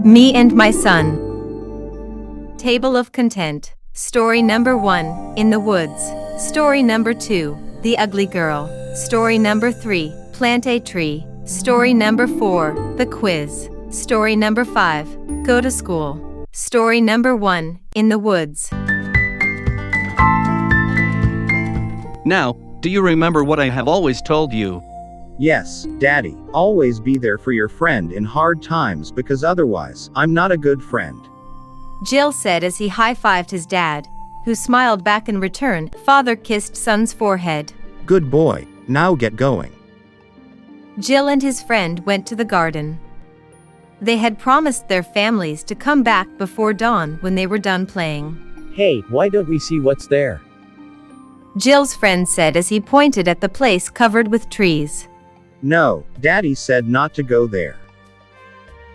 Me and My Son. Table of Content. Story number 1, In the Woods. Story number 2, The Ugly Girl. Story number 3, Plant a Tree. Story number 4, The Quiz. Story number 5, Go to School. Story number 1, In the Woods. Now, do you remember what I have always told you? Yes, Daddy, always be there for your friend in hard times because otherwise, I'm not a good friend. Jill said as he high-fived his dad, who smiled back in return. Father kissed son's forehead. Good boy, now get going. Jill and his friend went to the garden. They had promised their families to come back before dawn when they were done playing. Hey, why don't we see what's there? Jill's friend said as he pointed at the place covered with trees. No, Daddy said not to go there.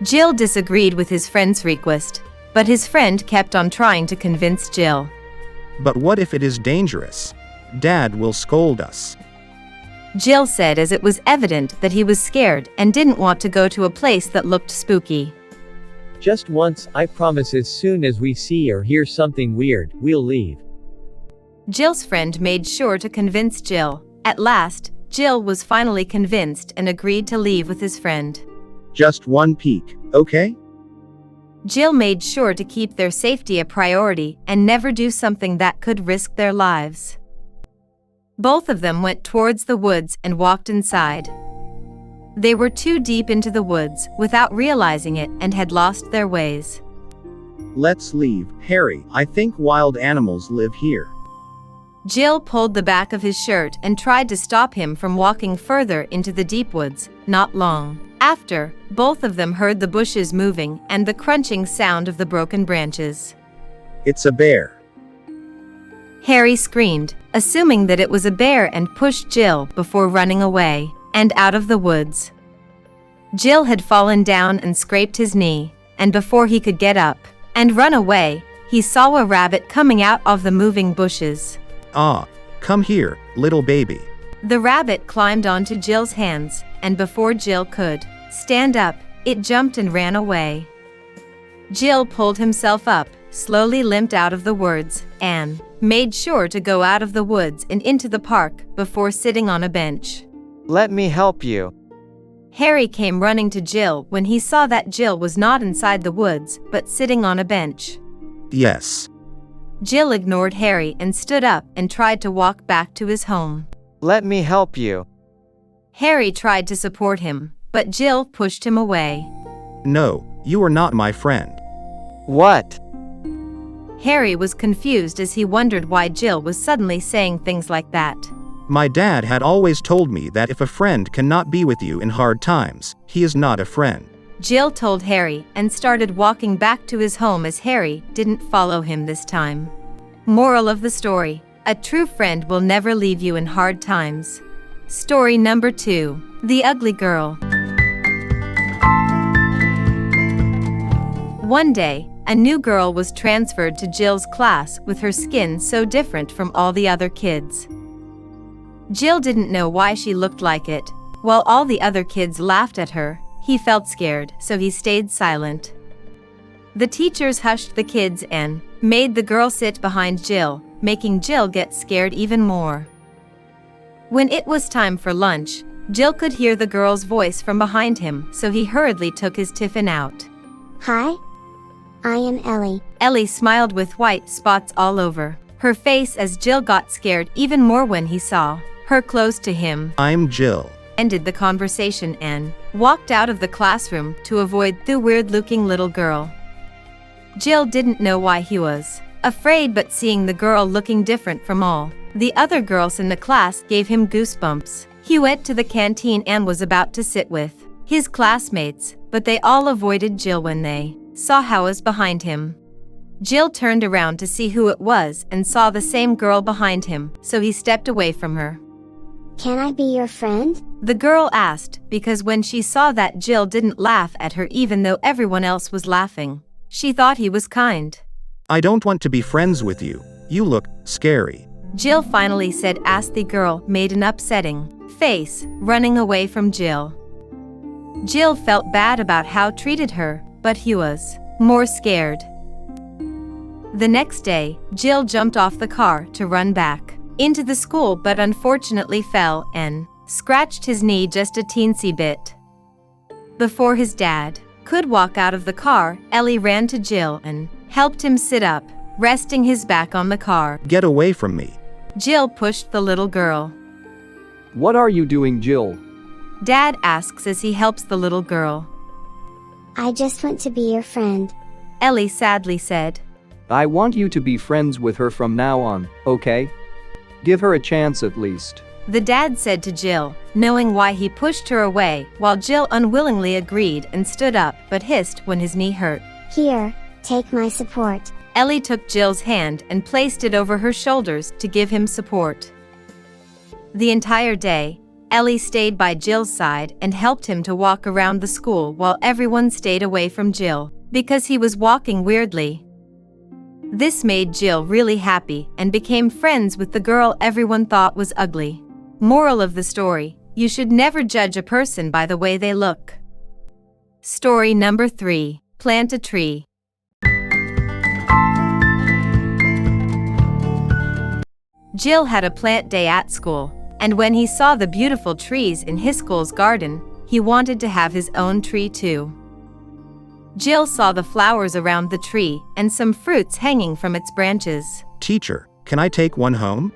Jill disagreed with his friend's request, but his friend kept on trying to convince Jill. But what if it is dangerous? Dad will scold us. Jill said as it was evident that he was scared and didn't want to go to a place that looked spooky. Just once, I promise as soon as we see or hear something weird, we'll leave. Jill's friend made sure to convince Jill. At last, Jill was finally convinced and agreed to leave with his friend. Just one peek, okay? Jill made sure to keep their safety a priority and never do something that could risk their lives. Both of them went towards the woods and walked inside. They were too deep into the woods without realizing it and had lost their ways. Let's leave, Harry. I think wild animals live here. Jill pulled the back of his shirt and tried to stop him from walking further into the deep woods. Not long after, both of them heard the bushes moving and the crunching sound of the broken branches. It's a bear. Harry screamed, assuming that it was a bear, and pushed Jill before running away and out of the woods. Jill had fallen down and scraped his knee, and before he could get up and run away, he saw a rabbit coming out of the moving bushes. Ah, come here, little baby. The rabbit climbed onto Jill's hands, and before Jill could stand up, it jumped and ran away. Jill pulled himself up, slowly limped out of the woods, and made sure to go out of the woods and into the park before sitting on a bench. Let me help you. Harry came running to Jill when he saw that Jill was not inside the woods, but sitting on a bench. Yes. Jill ignored Harry and stood up and tried to walk back to his home. Let me help you. Harry tried to support him, but Jill pushed him away. No, you are not my friend. What? Harry was confused as he wondered why Jill was suddenly saying things like that. My dad had always told me that if a friend cannot be with you in hard times, he is not a friend. Jill told Harry and started walking back to his home as Harry didn't follow him this time. Moral of the story: a true friend will never leave you in hard times. Story number 2, The Ugly Girl. One day, a new girl was transferred to Jill's class with her skin so different from all the other kids. Jill didn't know why she looked like it. While all the other kids laughed at her, he felt scared, so he stayed silent. The teachers hushed the kids and made the girl sit behind Jill, making Jill get scared even more. When it was time for lunch, Jill could hear the girl's voice from behind him, so he hurriedly took his tiffin out. Hi, I am Ellie. Ellie smiled with white spots all over her face as Jill got scared even more when he saw her close to him. I'm Jill. Ended the conversation and walked out of the classroom to avoid the weird-looking little girl. Jill didn't know why he was afraid, but seeing the girl looking different from all the other girls in the class gave him goosebumps. He went to the canteen and was about to sit with his classmates, but they all avoided Jill when they saw how was behind him. Jill turned around to see who it was and saw the same girl behind him, so he stepped away from her. Can I be your friend? The girl asked, because when she saw that Jill didn't laugh at her even though everyone else was laughing, she thought he was kind. I don't want to be friends with you. You look scary. Jill finally said as the girl made an upsetting face, running away from Jill. Jill felt bad about how treated her, but he was more scared. The next day, Jill jumped off the car to run back into the school but unfortunately fell and scratched his knee just a teensy bit. Before his dad could walk out of the car, Ellie ran to Jill and helped him sit up, resting his back on the car. Get away from me. Jill pushed the little girl. What are you doing, Jill? Dad asks as he helps the little girl. I just want to be your friend. Ellie sadly said. I want you to be friends with her from now on, okay? Give her a chance at least. The dad said to Jill, knowing why he pushed her away, while Jill unwillingly agreed and stood up but hissed when his knee hurt. Here, take my support. Ellie took Jill's hand and placed it over her shoulders to give him support. The entire day, Ellie stayed by Jill's side and helped him to walk around the school while everyone stayed away from Jill, because he was walking weirdly. This made Jill really happy and became friends with the girl everyone thought was ugly. Moral of the story: you should never judge a person by the way they look. Story number 3. Plant a tree. Jill had a plant day at school, and when he saw the beautiful trees in his school's garden, he wanted to have his own tree too. Jill saw the flowers around the tree and some fruits hanging from its branches. Teacher, can I take one home?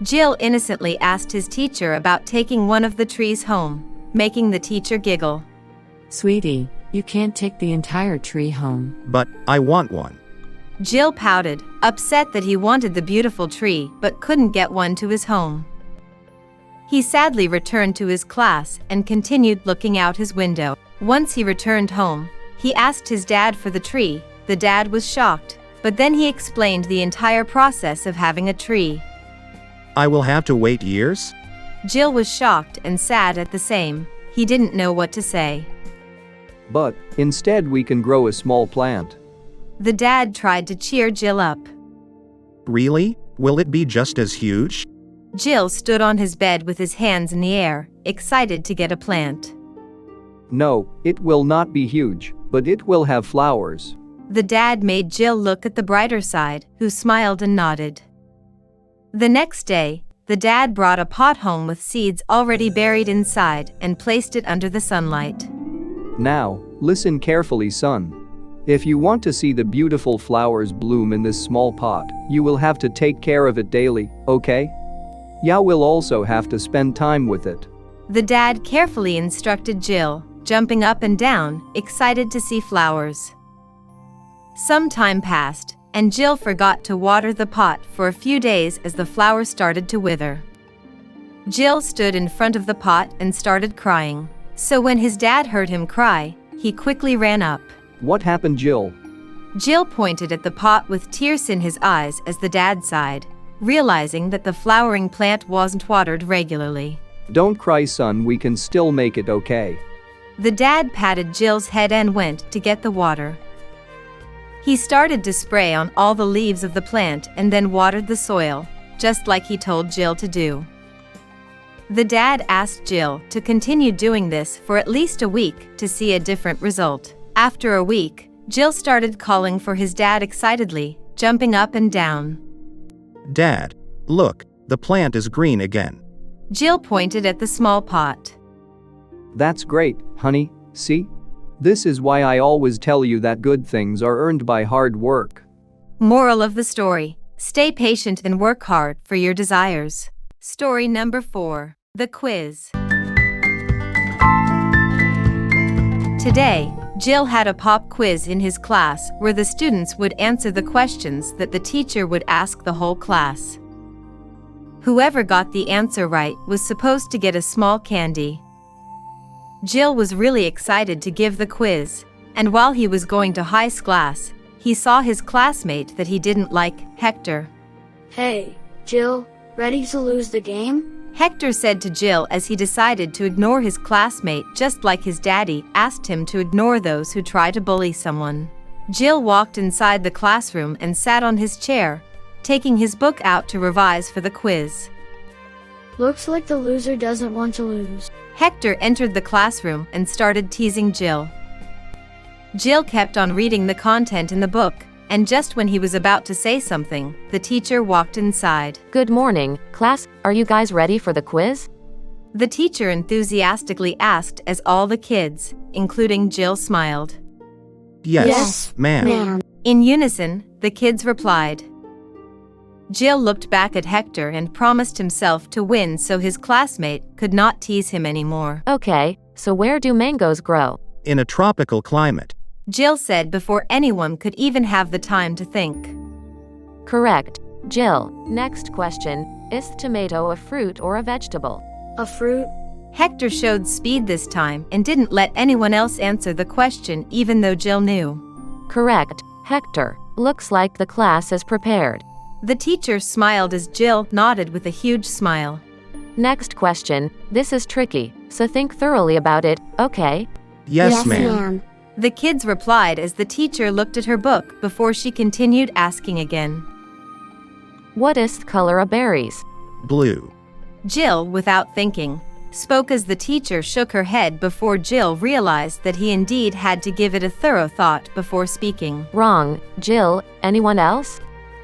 Jill innocently asked his teacher about taking one of the trees home, making the teacher giggle. Sweetie, you can't take the entire tree home. But I want one. Jill pouted, upset that he wanted the beautiful tree but couldn't get one to his home. He sadly returned to his class and continued looking out his window. Once he returned home, he asked his dad for the tree. The dad was shocked, but then he explained the entire process of having a tree. I will have to wait years? Jill was shocked and sad at the same. He didn't know what to say. But, instead we can grow a small plant. The dad tried to cheer Jill up. Really? Will it be just as huge? Jill stood on his bed with his hands in the air, excited to get a plant. No, it will not be huge, but it will have flowers. The dad made Jill look at the brighter side, who smiled and nodded. The next day, the dad brought a pot home with seeds already buried inside and placed it under the sunlight. Now, listen carefully, son. If you want to see the beautiful flowers bloom in this small pot, you will have to take care of it daily, okay? Ya will also have to spend time with it. The dad carefully instructed Jill, jumping up and down, excited to see flowers. Some time passed, and Jill forgot to water the pot for a few days as the flowers started to wither. Jill stood in front of the pot and started crying. So when his dad heard him cry, he quickly ran up. What happened, Jill? Jill pointed at the pot with tears in his eyes as the dad sighed, realizing that the flowering plant wasn't watered regularly. Don't cry, son, we can still make it, okay? The dad patted Jill's head and went to get the water. He started to spray on all the leaves of the plant and then watered the soil, just like he told Jill to do. The dad asked Jill to continue doing this for at least a week to see a different result. After a week, Jill started calling for his dad excitedly, jumping up and down. Dad, look, the plant is green again. Jill pointed at the small pot. That's great, honey, see? This is why I always tell you that good things are earned by hard work. Moral of the story: stay patient and work hard for your desires. Story number 4. The quiz. Today, Jill had a pop quiz in his class where the students would answer the questions that the teacher would ask the whole class. Whoever got the answer right was supposed to get a small candy. Jill was really excited to give the quiz, and while he was going to his class, he saw his classmate that he didn't like, Hector. Hey, Jill, ready to lose the game? Hector said to Jill as he decided to ignore his classmate just like his daddy asked him to ignore those who try to bully someone. Jill walked inside the classroom and sat on his chair, taking his book out to revise for the quiz. Looks like the loser doesn't want to lose. Hector entered the classroom and started teasing Jill. Jill kept on reading the content in the book, and just when he was about to say something, the teacher walked inside. Good morning, class. Are you guys ready for the quiz? The teacher enthusiastically asked as all the kids, including Jill, smiled. Yes, ma'am. In unison, the kids replied. Jill looked back at Hector and promised himself to win so his classmate could not tease him anymore. Okay, so where do mangoes grow? In a tropical climate. Jill said before anyone could even have the time to think. Correct. Jill, next question. Is tomato a fruit or a vegetable? A fruit? Hector showed speed this time and didn't let anyone else answer the question even though Jill knew. Correct, Hector. Looks like the class is prepared. The teacher smiled as Jill nodded with a huge smile. Next question. This is tricky, so think thoroughly about it, okay? Yes, ma'am. The kids replied as the teacher looked at her book before she continued asking again. What is the color of berries? Blue. Jill, without thinking, spoke as the teacher shook her head before Jill realized that he indeed had to give it a thorough thought before speaking. Wrong. Jill, anyone else?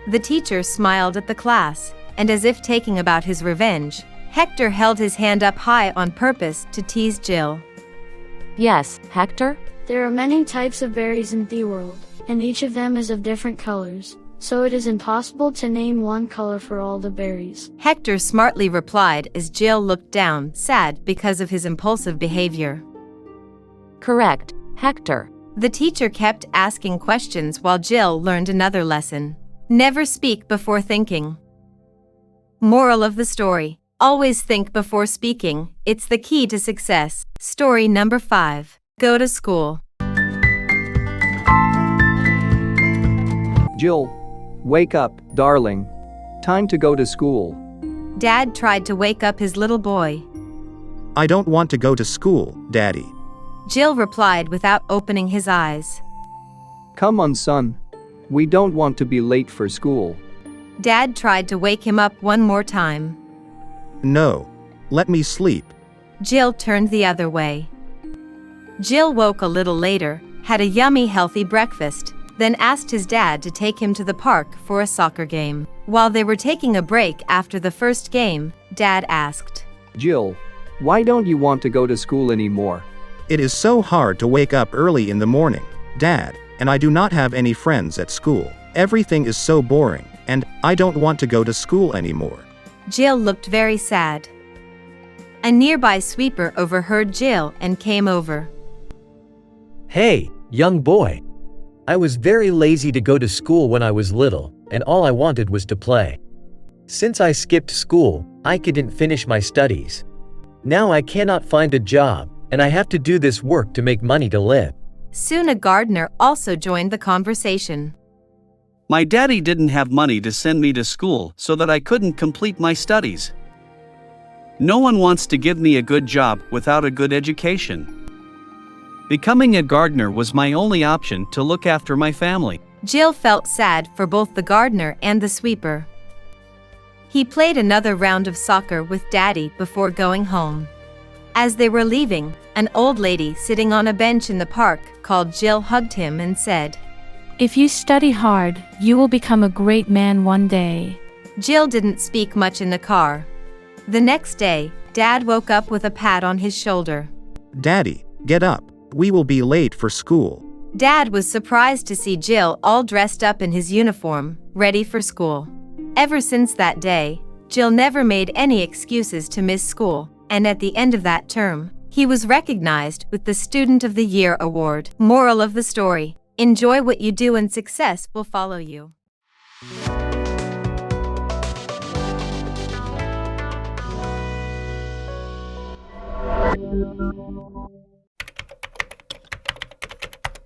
The teacher smiled at the class, and as if taking about his revenge, Hector held his hand up high on purpose to tease Jill. Yes, Hector? There are many types of berries in the world, and each of them is of different colors, so it is impossible to name one color for all the berries. Hector smartly replied as Jill looked down, sad because of his impulsive behavior. Correct, Hector. The teacher kept asking questions while Jill learned another lesson. Never speak before thinking. Moral of the story: always think before speaking, it's the key to success. Story number 5. Go to school. Jill, wake up, darling. Time to go to school. Dad tried to wake up his little boy. I don't want to go to school, Daddy. Jill replied without opening his eyes. Come on, son. We don't want to be late for school. Dad tried to wake him up one more time. No. Let me sleep. Jill turned the other way. Jill woke a little later, had a yummy healthy breakfast, then asked his dad to take him to the park for a soccer game. While they were taking a break after the first game, Dad asked, Jill, why don't you want to go to school anymore? It is so hard to wake up early in the morning, Dad, and I do not have any friends at school. Everything is so boring, and I don't want to go to school anymore. Jill looked very sad. A nearby sweeper overheard Jill and came over. Hey, young boy. I was very lazy to go to school when I was little, and all I wanted was to play. Since I skipped school, I couldn't finish my studies. Now I cannot find a job, and I have to do this work to make money to live. Soon a gardener also joined the conversation. My daddy didn't have money to send me to school so that I couldn't complete my studies. No one wants to give me a good job without a good education. Becoming a gardener was my only option to look after my family. Jill felt sad for both the gardener and the sweeper. He played another round of soccer with Daddy before going home. As they were leaving, an old lady sitting on a bench in the park called Jill, hugged him and said, If you study hard, you will become a great man one day. Jill didn't speak much in the car. The next day, Dad woke up with a pat on his shoulder. Daddy, get up. We will be late for school. Dad was surprised to see Jill all dressed up in his uniform, ready for school. Ever since that day, Jill never made any excuses to miss school, and at the end of that term, he was recognized with the Student of the Year award. Moral of the story: enjoy what you do and success will follow you.